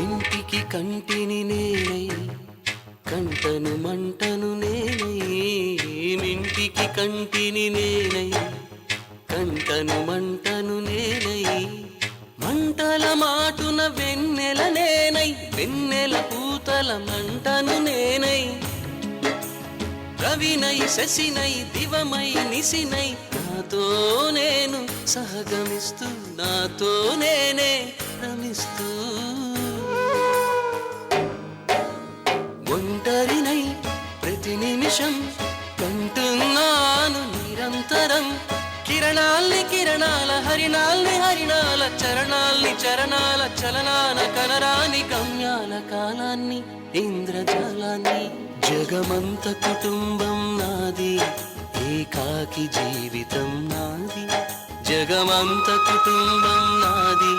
ఇంటికి కంటిని నేనై కంటను మంటను నేనై ఇంటికి కంటిని నేనై కంటను మంటను నేనై మంటల మాటున వెన్నెల నేనై వెన్నెల పూతల మంటను నేనై రవినై శశినై దివమై నిశినై నాతో నేను సహగమిస్తూ నాతో నేనే రమిస్తూ ఒంటరినై ప్రతి నిమిషం కంటున్నాను నిరంతరం కిరణాల్ని కిరణాల హరిణాల్ని హరిణాల చరణాల్ని చరణాల చలనాన కనరాని గమ్యాల కాలాన్ని ఇంద్రజాలాన్ని జగమంత కుటుంబం నాది ఏకాకి జీవితం నాది జగమంత కుటుంబం నాది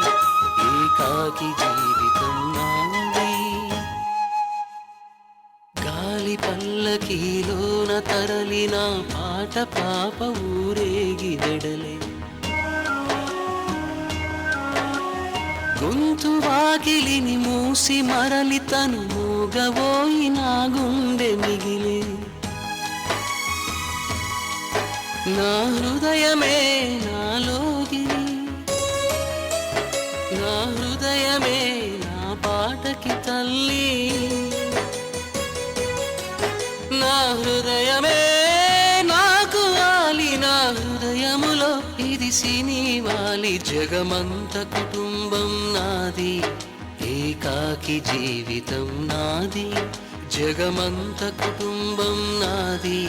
ఏకాకి జీవితం నాది గాలి పల్లకీలోన తరలిన పాట పాప ఊరేగి వెడలే గొంతు వాకిలిని మూసి మరలి తను మూగబోయి నా గుండె మిగిలే నా హృదయమే నాలోగిరి నా హృదయమే నా పాటకి తల్లి నా హృదయమే నాకు వాలి నా హృదయములో ఇది సినివాలి జగమంత కుటుంబం నాది ఏకాకి జీవితం నాది జగమంత కుటుంబం నాది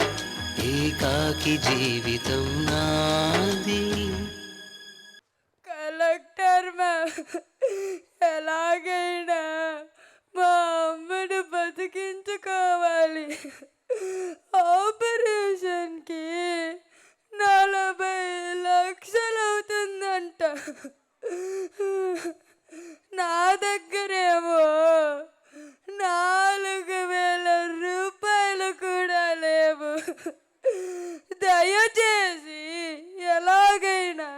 ఏకాకి జీవితం నాది కలెక్టర్ మ్యామ్ ఎలాగైనా మా అమ్మను బతికించుకోవాలి ఆపరేషన్కి 40 లక్షలు అవుతుందంట నా దగ్గరేమో 4,000 రూపాయలు కూడా లేవు దయచేసి ఎలాగైనా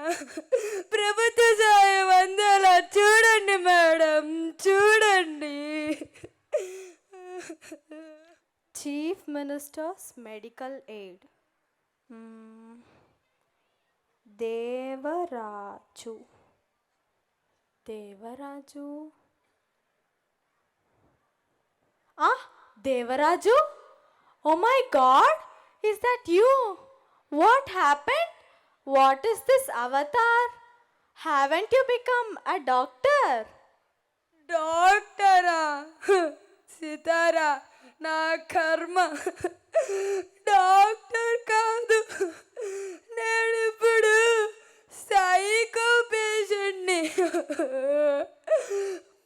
ప్రభుత్వ సాయం అందేలా చూడండి మేడం చూడండి Chief Minister's Medical Aid. Devaraju. Devaraju. Devaraju? Oh my God! Is that you? What happened? What is this avatar? Haven't you become a doctor? డాక్టరా సితారా నా కర్మ డాక్టర్ కాదు నేను ఇప్పుడు సైకో పేషెంట్ని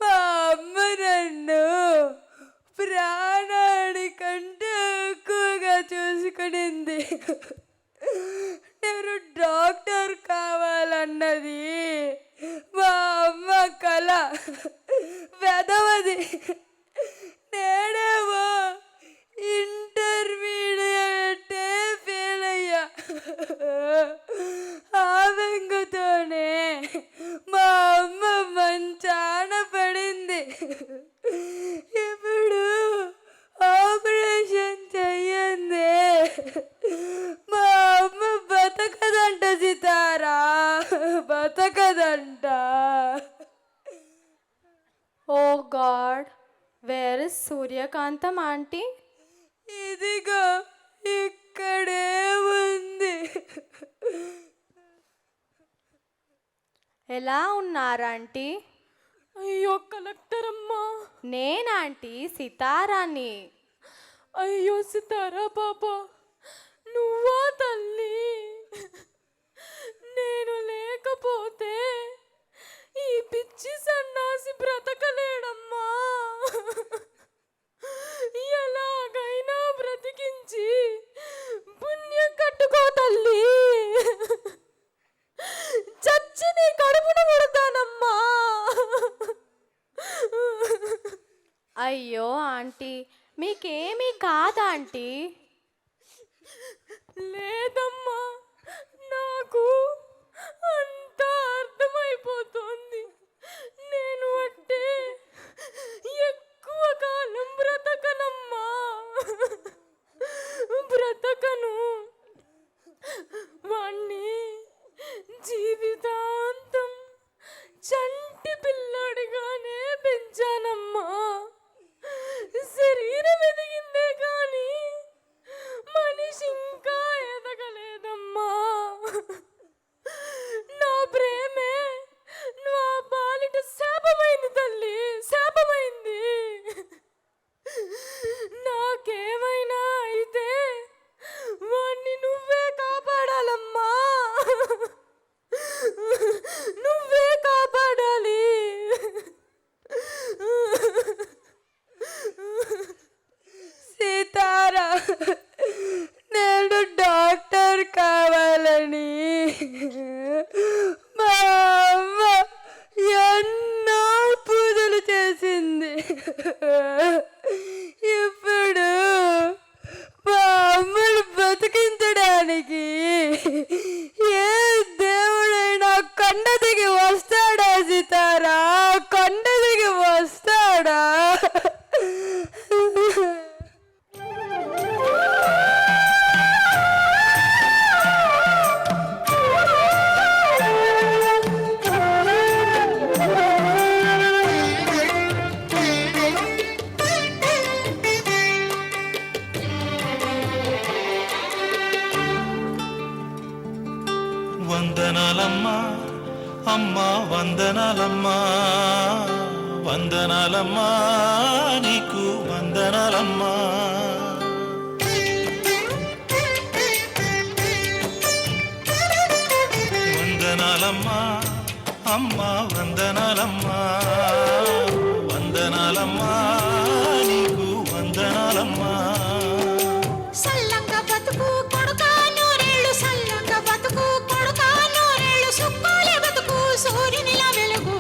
మా అమ్మ నన్ను నేను డాక్టర్ కావాలన్నది మా అమ్మ కళ, వెదవది. నేనేమో ఇంటర్మీడియట్ ఫెయిల్ అయ్యా. ఆ బెంగతోనే మా అమ్మ మంచాన పడింది. ఇప్పుడు ఆపరేషన్ చెయ్యందే మా అమ్మ బతకదంట సితారా, బతకదంట. Oh god, where is Suryakantham aunty? ఇదిగో ఇక్కడే ఉంది. ఎలా ఉన్నారంటీ? అయ్యో కలెక్టర్ అమ్మా. నేనాంటీ సితారాని. అయ్యో సితారా పాప, నువ్వా తల్లి? నేను లేకపోతే ఈ పిచ్చి సన్నాసి బ్రతకలేడమ్మా. ఎలాగైనా బ్రతికించి పుణ్యం కట్టుకో తల్లి. చచ్చి నీ కడుపున కొడతానమ్మా. అయ్యో ఆంటీ, మీకేమీ కాదా ఆంటీ? లేదమ్మా, నాకు అంతా అర్థమైపోతుంది. నేను అంటే ఎక్కువ కాలం బ్రతకనమ్మా, బ్రతకను. వాణ్ణి జీవితాంతం చంటి పిల్లడిగానే పెంచానమ్మా. శరీరం ఎదిగిందే కానీ మనిషి ఇంకా ఎదగలేదమ్మా. నా ప్రేమే నా పాలిట శాపమైంది తల్లి, శాపమైంది. నాకేమైనా అయితే వాణ్ణి నువ్వే కాపాడాలమ్మా, నువ్వే కాపాడాలి. సీతారా, నేను డాక్టర్ కావాలని మా అమ్మ ఎన్నో పూజలు చేసింది. ఇప్పుడు మా అమ్మను బతికించడానికి ఏ దేవుడైనా కొండ దిగి వస్తాడా సీతారా? కొండ దిగి వస్తాడా? వందనాలమ్మా అమ్మా, వందనాలమ్మా, వందనాలమ్మా, నీకు వందనాలమ్మా. వందనాలమ్మా అమ్మా, వందనాలమ్మా, వందనాలమ్మా, నీకు వందనాలమ్మా. సల్లంగా బతుకు కొడుకా నూరేళ్ళు, సల్లంగా బతుకు కొడుకా నూరేళ్ళు, సుక్కోలే బతుకు సూర్యునిలా వెలుగు.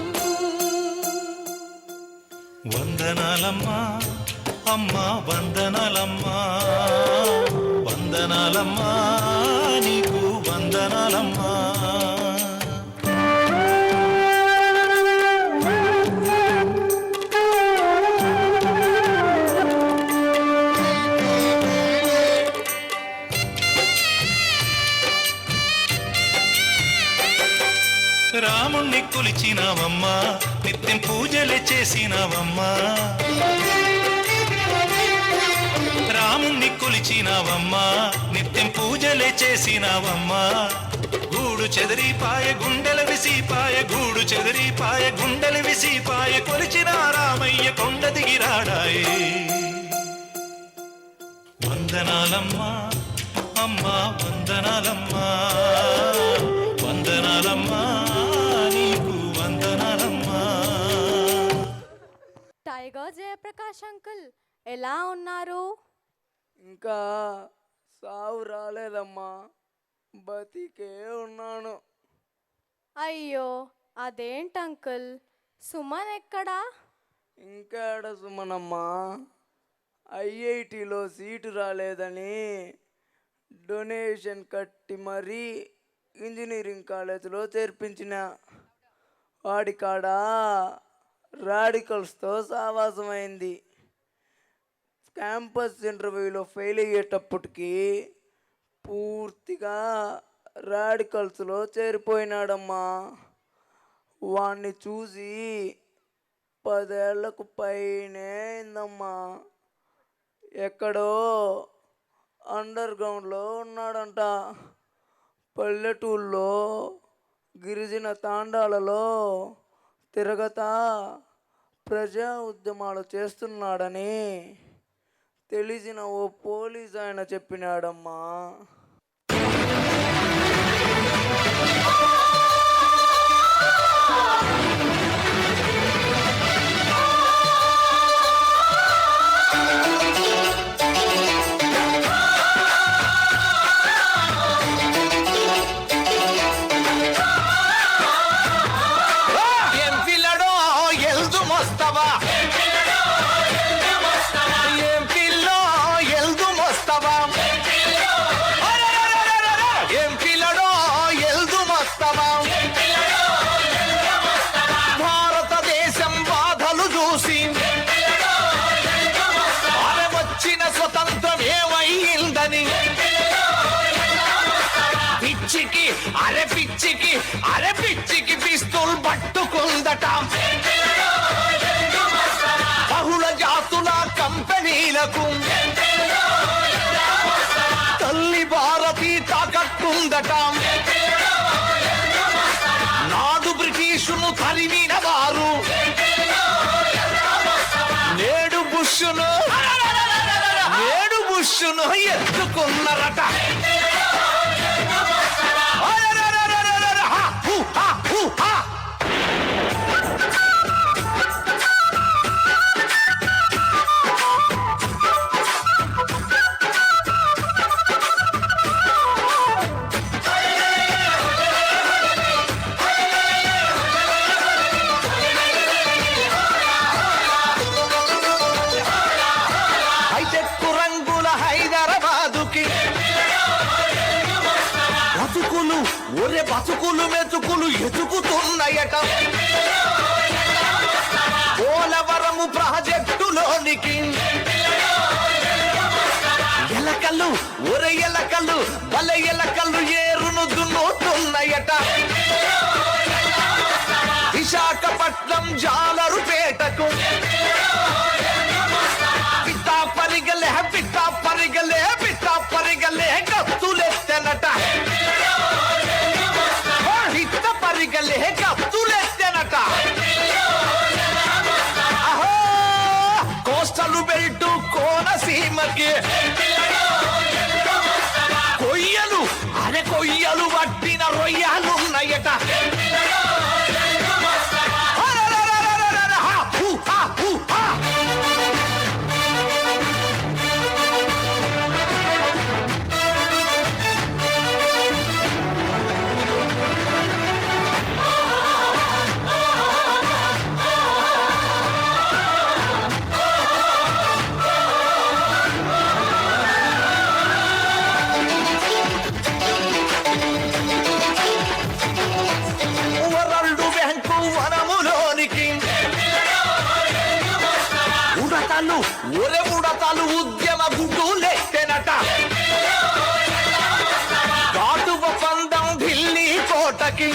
వందనాలమ్మా అమ్మా, వందనాలమ్మా, వందనాలమ్మా, నీకు వందనాలమ్మా. రాముణ్ణి కొలిచినావమ్మా, నిత్యం పూజలే చేసినావమ్మా. రాముణ్ణి కొలిచినావమ్మా, నిత్యం పూజలే చేసినావమ్మా. గూడు చెదిరిపాయ గుండెల విసిపాయ, గూడు చెదిరిపాయ గుండెల విసిపాయ, కొలిచిన రామయ్య కొండ దిగిరాడాయే. వందనాలమ్మా అమ్మా, వందనాలమ్మా, వందనాలమ్మా, నీకు వందనాలమ్మా. టైగర్ జయప్రకాష్ అంకుల్, ఎలా ఉన్నారు? ఇంకా సావు రాలేదమ్మా, బతికే ఉన్నాను. అయ్యో, అదేంటి అంకుల్, సుమన్ ఎక్కడా? ఇంకాడ సుమనమ్మా, ఐఐటిలో సీటు రాలేదని డొనేషన్ కట్టి మరీ ఇంజనీరింగ్ కాలేజీలో చేర్పించిన. వాడికాడ రాడికల్స్తో సావాసమైంది. క్యాంపస్ ఇంటర్వ్యూలో ఫెయిల్ అయ్యేటప్పటికి పూర్తిగా రాడికల్స్లో చేరిపోయినాడమ్మా. వాణ్ణి చూసి 10 ఏళ్లకు పైనే అయిందమ్మా. ఎక్కడో అండర్ గ్రౌండ్లో ఉన్నాడంట. పల్లెటూళ్ళలో గిరిజన తాండాలలో తిరగతా ప్రజా ఉద్యమాలు చేస్తున్నాడని తెలిసిన ఓ పోలీస్ ఆయన చెప్పినాడమ్మా. భారతదేశం బాధలు చూసి వచ్చిన స్వతంత్రం ఏమైందని పిచ్చికి పిచ్చికి పిస్తూల్ పట్టుకుందట. బహుళ జాతుల కంపెనీలకు తల్లి భారతి తాకట్టుందట. నాడు బ్రిటిషును తరిమిన వారు నేడు బుష్ను ఎత్తుకున్నారట. బతుకులు మెతుకులు ఎదుగుతున్నాయట. పోలవరము ప్రాజెక్టులోనికి ఎలకలు బల ఎలకలు ఏరును దున్నుతున్నాయట. విశాఖపట్నం జాలరుపేటకు పిట్టా పరిగలే గత్తులెత్తెనట. గత్తులెత్తెనట. కోస్టల్ బెల్ట్ కోనసీమకి కొయ్యలు పట్టిన రొయ్యలున్నాయట. ఉడతలు ఉద్యమ గుడ్డులెత్తెనట. కాటువ పందం ఢిల్లీ కోటకి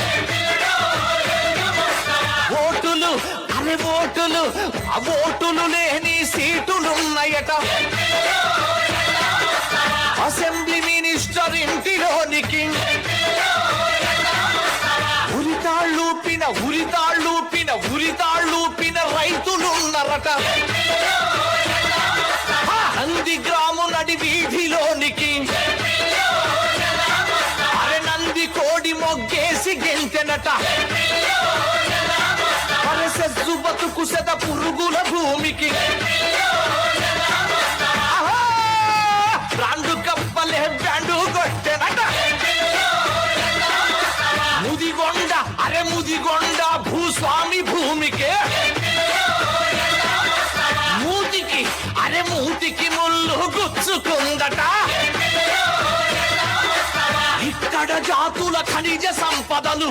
ఓటులు లేని సీటులున్నాయట. అసెంబ్లీ మినిస్టర్ ఇంటిలోనికి ఉరితాళ్ళూపిన రైతులున్నారట. నందిగ్రాము నడి వీధిలోనికి నంది కోడి మొగ్గేసి గెంతెనట. సెస్సు బతుకు సెద పురుగుల భూమికి రాండు కప్పలే మూతికి ముళ్ళు గుచ్చుకుందట ఇక్కడ జాతుల ఖనిజ సంపదలు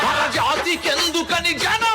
పరజాతికెందుకని జన